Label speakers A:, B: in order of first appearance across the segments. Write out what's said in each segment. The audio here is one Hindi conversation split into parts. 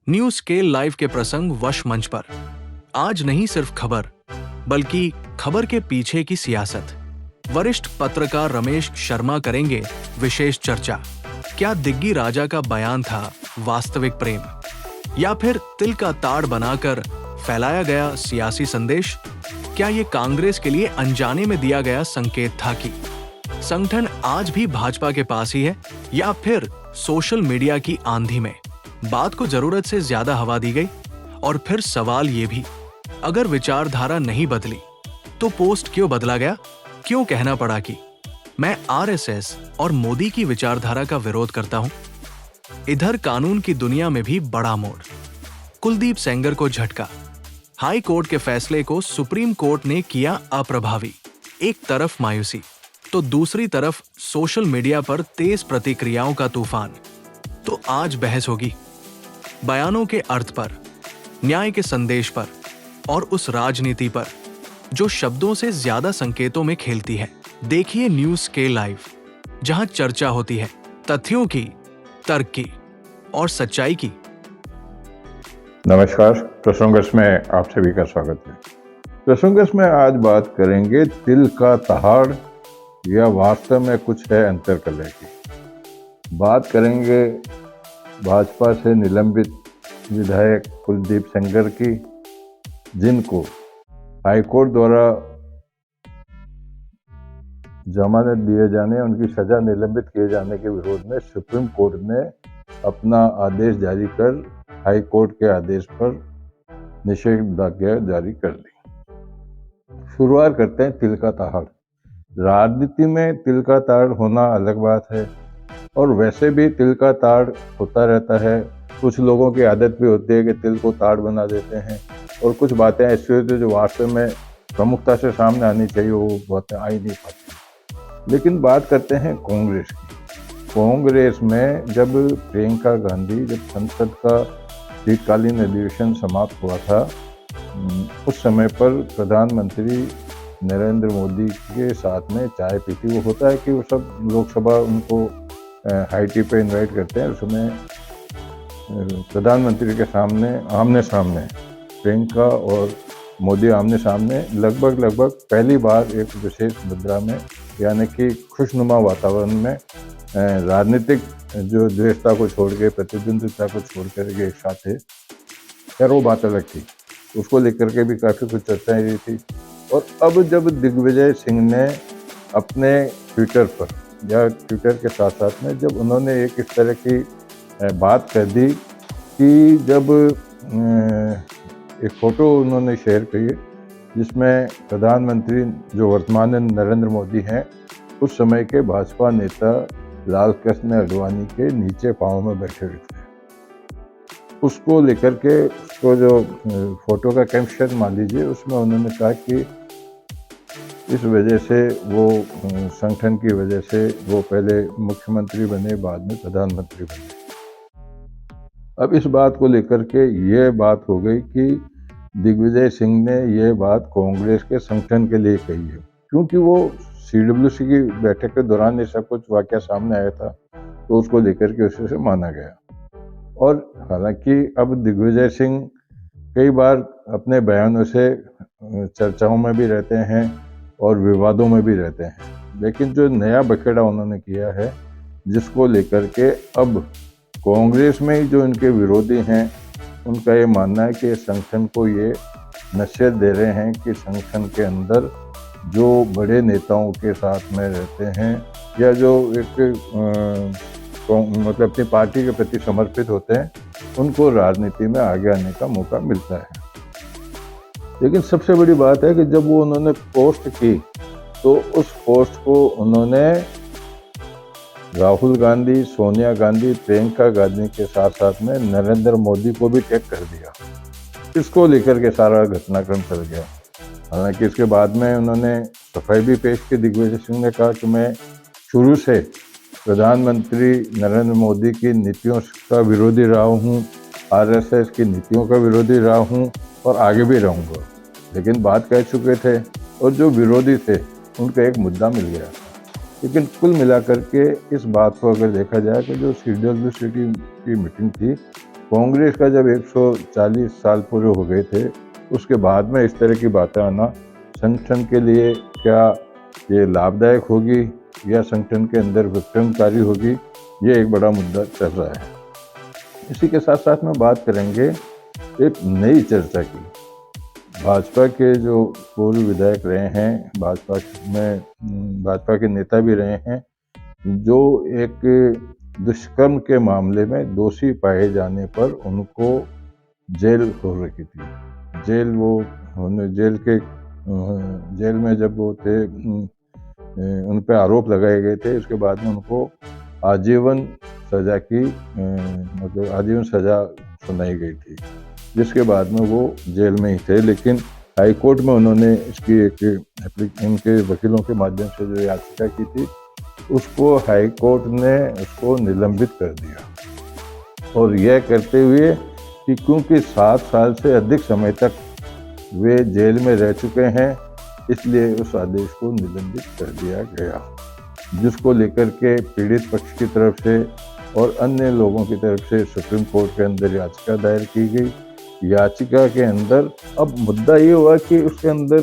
A: न्यूज स्केल लाइव के प्रसंग वश मंच पर आज नहीं सिर्फ खबर, बल्कि खबर के पीछे की सियासत। वरिष्ठ पत्रकार रमेश शर्मा करेंगे विशेष चर्चा। क्या दिग्गी राजा का बयान था वास्तविक प्रेम, या फिर तिल का ताड़ बनाकर फैलाया गया सियासी संदेश? क्या ये कांग्रेस के लिए अनजाने में दिया गया संकेत था कि संगठन आज भी भाजपा के पास ही है, या फिर सोशल मीडिया की आंधी में बात को जरूरत से ज्यादा हवा दी गई? और फिर सवाल ये भी, अगर विचारधारा नहीं बदली तो पोस्ट क्यों बदला गया? क्यों कहना पड़ा कि मैं आरएसएस और मोदी की विचारधारा का विरोध करता हूं? इधर कानून की दुनिया में भी बड़ा मोड़। कुलदीप सेंगर को झटका। हाई कोर्ट के फैसले को सुप्रीम कोर्ट ने किया अप्रभावी। एक तरफ मायूसी तो दूसरी तरफ सोशल मीडिया पर तेज प्रतिक्रियाओं का तूफान। तो आज बहस होगी बयानों के अर्थ पर, न्याय के संदेश पर, और उस राजनीति पर जो शब्दों से ज्यादा संकेतों में खेलती है। देखिए न्यूज स्केल लाइव, जहां चर्चा होती है तथ्यों की, तर्क की और सच्चाई की।
B: नमस्कार, प्रसंगस में आप सभी का स्वागत है। प्रसंगस में आज बात करेंगे तिल का तहाड़ या वास्तव में कुछ है अंतर कलह की। बात करेंगे भाजपा से निलंबित विधायक कुलदीप सेंगर की, जिनको हाईकोर्ट द्वारा जमानत दिए जाने, उनकी सजा निलंबित किए जाने के विरोध में सुप्रीम कोर्ट ने अपना आदेश जारी कर हाई कोर्ट के आदेश पर निषेधाज्ञा जारी कर दी। शुरुआत करते हैं तिल का ताड़। राजनीति में तिल का ताड़ होना अलग बात है, और वैसे भी तिल का ताड़ होता रहता है। कुछ लोगों की आदत भी होती है कि तिल को ताड़ बना देते हैं, और कुछ बातें ऐसी होती है जो वास्तव में प्रमुखता से सामने आनी चाहिए, वो बातें आ ही नहीं पाती। लेकिन बात करते हैं कांग्रेस की। कांग्रेस में जब प्रियंका गांधी, जब संसद का शीतकालीन अधिवेशन समाप्त हुआ था, उस समय पर प्रधानमंत्री नरेंद्र मोदी के साथ में चाय पीती। वो होता है कि वो सब लोकसभा उनको हाई टी पे इनवाइट करते हैं। उसमें प्रधानमंत्री के सामने आमने सामने प्रियंका और मोदी आमने सामने लगभग पहली बार एक विशेष मुद्रा में, यानी कि खुशनुमा वातावरण में, राजनीतिक जो द्वेषता को छोड़ के, प्रतिद्वंदिता को छोड़ कर के एक साथ थे। खैर वो बात अलग थी, उसको लेकर के भी काफ़ी कुछ चर्चाएं हुई थी। और अब जब दिग्विजय सिंह ने अपने ट्विटर पर, या ट्विटर के साथ साथ में जब उन्होंने एक इस तरह की बात कर दी कि जब एक फ़ोटो उन्होंने शेयर की जिसमें प्रधानमंत्री जो वर्तमान में नरेंद्र मोदी हैं, उस समय के भाजपा नेता लाल कृष्ण आडवाणी के नीचे पाँव में बैठे हुए थे। उसको लेकर के, उसको जो फोटो का कैप्शन मान लीजिए, उसमें उन्होंने कहा कि इस वजह से वो संगठन की वजह से वो पहले मुख्यमंत्री बने, बाद में प्रधानमंत्री बने। अब इस बात को लेकर के ये बात हो गई कि दिग्विजय सिंह ने ये बात कांग्रेस के संगठन के लिए कही है, क्योंकि वो सीडब्ल्यूसी की बैठक के दौरान ये सब कुछ वाकया सामने आया था, तो उसको लेकर के उसे माना गया। और हालांकि अब दिग्विजय सिंह कई बार अपने बयानों से चर्चाओं में भी रहते हैं और विवादों में भी रहते हैं, लेकिन जो नया बखेड़ा उन्होंने किया है, जिसको लेकर के अब कांग्रेस में ही जो इनके विरोधी हैं, उनका ये मानना है कि संगठन को ये नसीहत दे रहे हैं कि संगठन के अंदर जो बड़े नेताओं के साथ में रहते हैं, या जो एक मतलब अपनी पार्टी के प्रति समर्पित होते हैं, उनको राजनीति में आगे आने का मौका मिलता है। लेकिन सबसे बड़ी बात है कि जब वो उन्होंने पोस्ट की, तो उस पोस्ट को उन्होंने राहुल गांधी, सोनिया गांधी, प्रियंका गांधी के साथ साथ में नरेंद्र मोदी को भी टैग कर दिया। इसको लेकर के सारा घटनाक्रम चल गया। हालांकि इसके बाद में उन्होंने सफाई भी पेश की। दिग्विजय सिंह ने कहा कि मैं शुरू से प्रधानमंत्री नरेंद्र मोदी की नीतियों का विरोधी रहा हूँ, आरएसएस की नीतियों का विरोधी रहा हूँ, और आगे भी रहूँगा। लेकिन बात कह चुके थे, और जो विरोधी थे उनका एक मुद्दा मिल गया। लेकिन कुल मिलाकर के इस बात को अगर देखा जाए कि जो सीडब्ल्यूसी की मीटिंग थी, कांग्रेस का जब 140 साल पूरे हो गए थे, उसके बाद में इस तरह की बातें आना संगठन के लिए क्या ये लाभदायक होगी या संगठन के अंदर विक्रमकारी होगी, ये एक बड़ा मुद्दा चल रहा है। इसी के साथ साथ में बात करेंगे एक नई चर्चा की। भाजपा के जो पूर्व विधायक रहे हैं, भाजपा के नेता भी रहे हैं, जो एक दुष्कर्म के मामले में दोषी पाए जाने पर उनको जेल हो रखी थी। जेल में जब वो थे, उन पे आरोप लगाए गए थे। उसके बाद में उनको आजीवन सजा की मतलब आजीवन सजा सुनाई गई थी, जिसके बाद में वो जेल में ही थे। लेकिन हाई कोर्ट में उन्होंने इसकी इनके वकीलों के माध्यम से जो याचिका की थी, उसको हाई कोर्ट ने उसको निलंबित कर दिया। और यह करते हुए कि क्योंकि 7 साल से अधिक समय तक वे जेल में रह चुके हैं, इसलिए उस आदेश को निलंबित कर दिया गया, जिसको लेकर के पीड़ित पक्ष की तरफ से और अन्य लोगों की तरफ से सुप्रीम कोर्ट के अंदर याचिका दायर की गई। याचिका के अंदर अब मुद्दा ये हुआ कि उसके अंदर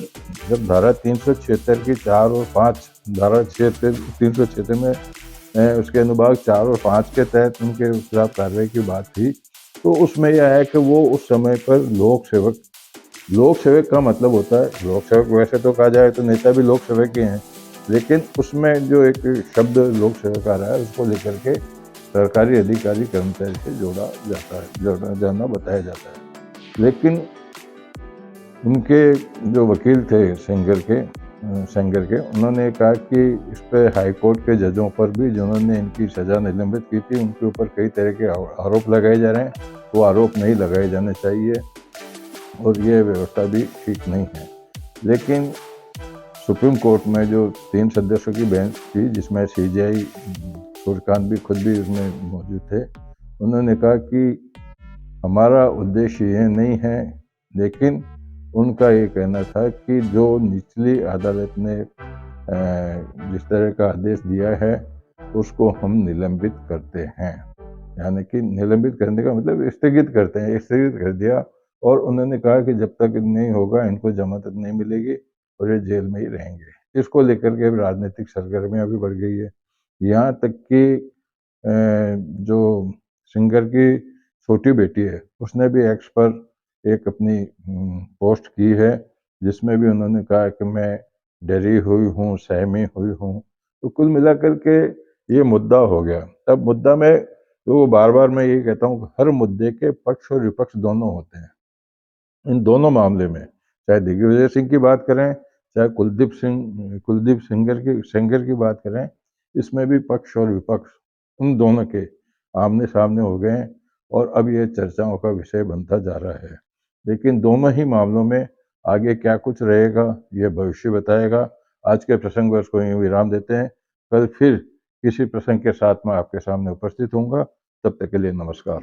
B: जब धारा 376 की 4 और 5 धारा 376 में उसके अनुभाग 4 और 5 के तहत उनके खिलाफ कार्रवाई की बात थी, तो उसमें यह है कि वो उस समय पर लोक सेवक का मतलब होता है, लोक सेवक वैसे तो कहा जाए तो नेता भी लोक सेवक ही हैं, लेकिन उसमें जो एक शब्द लोक सेवक आ रहा है, उसको लेकर के सरकारी अधिकारी कर्मचारी से जोड़ा जाना बताया जाता है। लेकिन उनके जो वकील थे सेंगर के उन्होंने कहा कि इस पे हाई कोर्ट के जजों पर भी, जिन्होंने इनकी सज़ा निलंबित की थी, उनके ऊपर कई तरह के आरोप लगाए जा रहे हैं। वो आरोप नहीं लगाए जाने चाहिए और ये व्यवस्था भी ठीक नहीं है। लेकिन सुप्रीम कोर्ट में जो 3 सदस्यों की बेंच थी, जिसमें CJI सूर्यकांत भी खुद भी उसमें मौजूद थे, उन्होंने कहा कि हमारा उद्देश्य ये नहीं है, लेकिन उनका ये कहना था कि जो निचली अदालत ने जिस तरह का आदेश दिया है, उसको हम निलंबित करते हैं। यानी कि निलंबित करने का मतलब स्थगित करते हैं, स्थगित कर दिया। और उन्होंने कहा कि जब तक नहीं होगा, इनको जमानत नहीं मिलेगी और ये जेल में ही रहेंगे। इसको लेकर के राजनीतिक सरगर्मियाँ भी बढ़ गई है। यहाँ तक कि जो सिंगर की छोटी बेटी है, उसने भी एक्स पर एक अपनी पोस्ट की है, जिसमें भी उन्होंने कहा कि मैं डरी हुई हूँ, सहमी हुई हूँ। तो कुल मिलाकर के ये मुद्दा हो गया। तब मुद्दा में तो बार-बार मैं ये कहता हूँ कि हर मुद्दे के पक्ष और विपक्ष दोनों होते हैं। इन दोनों मामले में, चाहे दिग्विजय सिंह की बात करें, चाहे कुलदीप सेंगर की बात करें, इसमें भी पक्ष और विपक्ष उन दोनों के आमने-सामने हो गए हैं और अब ये चर्चाओं का विषय बनता जा रहा है। लेकिन दोनों ही मामलों में आगे क्या कुछ रहेगा, ये भविष्य बताएगा। आज के प्रसंग को यहीं विराम देते हैं। कल फिर किसी प्रसंग के साथ मैं आपके सामने उपस्थित होऊंगा। तब तक के लिए नमस्कार।